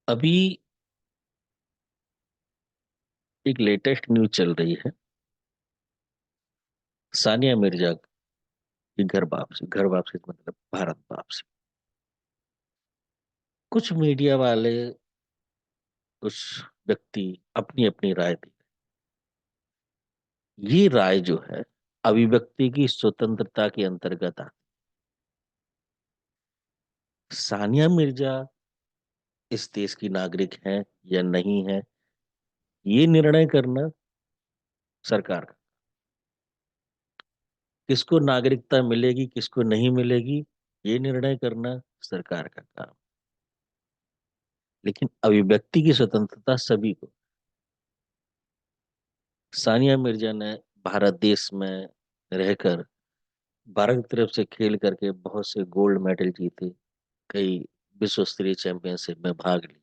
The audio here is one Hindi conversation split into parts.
अभी एक लेटेस्ट न्यूज चल रही है। सानिया मिर्जा की घर वापसी मतलब भारत वापसी। कुछ मीडिया वाले, कुछ व्यक्ति अपनी अपनी राय दी। ये राय जो है अभिव्यक्ति की स्वतंत्रता के अंतर्गत आती। सानिया मिर्जा इस देश की नागरिक है या नहीं है, ये निर्णय करना सरकार का। किसको नागरिकता मिलेगी किसको नहीं मिलेगी, ये निर्णय करना सरकार का काम। लेकिन अभिव्यक्ति की स्वतंत्रता सभी को। सानिया मिर्जा ने भारत देश में रहकर भारत की तरफ से खेल करके बहुत से गोल्ड मेडल जीते। कई विश्व स्तरीय चैंपियनशिप में भाग लिया।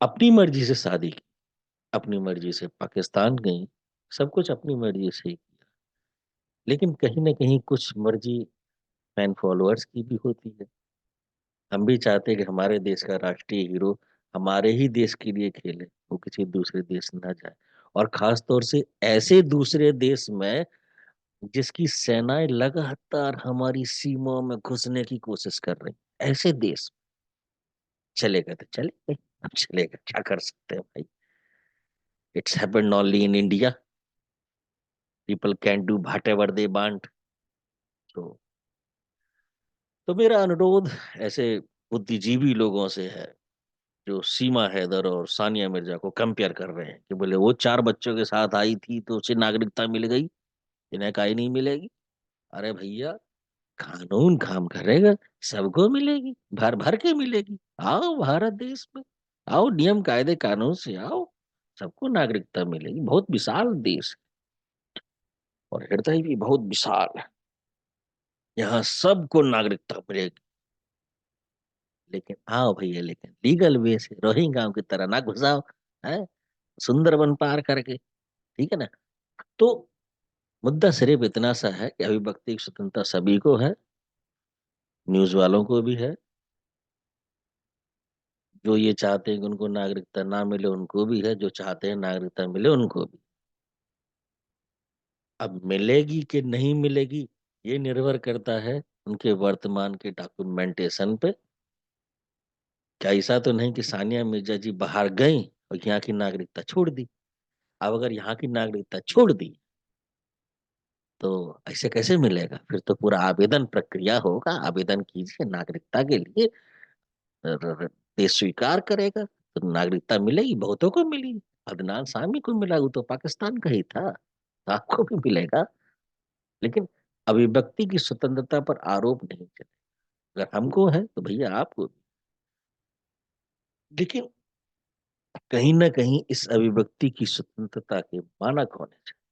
अपनी मर्जी से शादी की, अपनी मर्जी से पाकिस्तान गई। सब कुछ अपनी मर्जी से ही किया। लेकिन कहीं ना कहीं कुछ मर्जी फैन फॉलोअर्स की भी होती है। हम भी चाहते हैं कि हमारे देश का राष्ट्रीय हीरो हमारे ही देश के लिए खेले, वो किसी दूसरे देश ना जाए। और खास तौर से ऐसे दूसरे देश में जिसकी सेनाएं लगातार हमारी सीमाओं में घुसने की कोशिश कर रही। ऐसे देश चलेगा तो चले, अब चलेगा क्या कर सकते हैं भाई। It's happened only in India. People can do what ever they want. तो मेरा अनुरोध ऐसे बुद्धिजीवी लोगों से है जो सीमा हैदर और सानिया मिर्जा को कंपेयर कर रहे हैं कि बोले वो 4 बच्चों के साथ आई थी तो उसे नागरिकता मिल गई, इन्हें काहे नहीं मिलेगी। अरे भैया, कानून काम करेगा, सबको मिलेगी, भर भर के मिलेगी। आओ भारत देश में, आओ नियम कायदे कानून से आओ, सबको नागरिकता मिलेगी। बहुत विशाल देश है और हृदय भी बहुत विशाल है। यहाँ सबको नागरिकता मिलेगी। लेकिन आओ भैया, लेकिन लीगल वे से, रोहिंग्या की तरह ना घुसाओ है, सुंदरबन पार करके। ठीक है ना। तो मुद्दा सिर्फ इतना सा है कि अभिव्यक्ति की स्वतंत्रता सभी को है। न्यूज वालों को भी है। जो ये चाहते हैं कि उनको नागरिकता ना मिले उनको भी है, जो चाहते हैं नागरिकता मिले उनको भी। अब मिलेगी कि नहीं मिलेगी, ये निर्भर करता है उनके वर्तमान के डॉक्यूमेंटेशन पे। क्या ऐसा तो नहीं कि सानिया मिर्जा जी बाहर गई और यहाँ की नागरिकता छोड़ दी। अब अगर यहाँ की नागरिकता छोड़ दी तो ऐसे कैसे मिलेगा। फिर तो पूरा आवेदन प्रक्रिया होगा, आवेदन कीजिए नागरिकता के लिए। र- र- देश स्वीकार करेगा तो नागरिकता मिलेगी, बहुतों को मिली। अदनान सामी को मिला, वो तो पाकिस्तान का ही था, तो आपको भी मिलेगा। लेकिन अभिव्यक्ति की स्वतंत्रता पर आरोप नहीं चले। अगर हमको है तो भैया आपको भी। लेकिन कहीं ना कहीं इस अभिव्यक्ति की स्वतंत्रता के मानक होने चाहिए।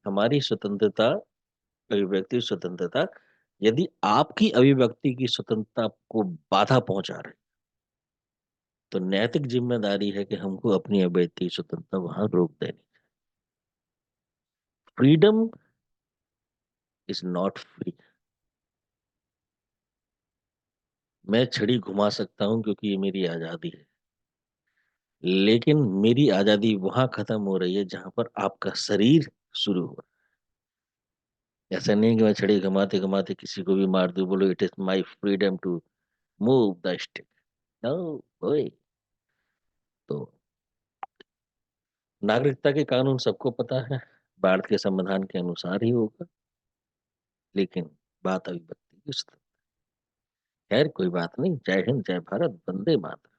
हमारी स्वतंत्रता, अभिव्यक्ति स्वतंत्रता, यदि आपकी अभिव्यक्ति की स्वतंत्रता को बाधा पहुंचा रहे तो नैतिक जिम्मेदारी है कि हमको अपनी अभिव्यक्ति की स्वतंत्रता वहां रोक देनी। Freedom is not free. मैं छड़ी घुमा सकता हूँ क्योंकि ये मेरी आजादी है। लेकिन मेरी आजादी वहां खत्म हो रही है जहां पर आपका शरीर शुरू हो। ऐसा नहीं कि मैं छड़ी घुमाते घुमाते किसी को भी मार दूं, बोलो it is my freedom to move the stick. No ओए। तो नागरिकता के कानून सबको पता है, भारत के संविधान के अनुसार ही होगा। लेकिन बात अभिव्यक्ति की स्वतंत्रता। खैर कोई बात नहीं। जय हिंद, जय भारत, वंदे मातरम।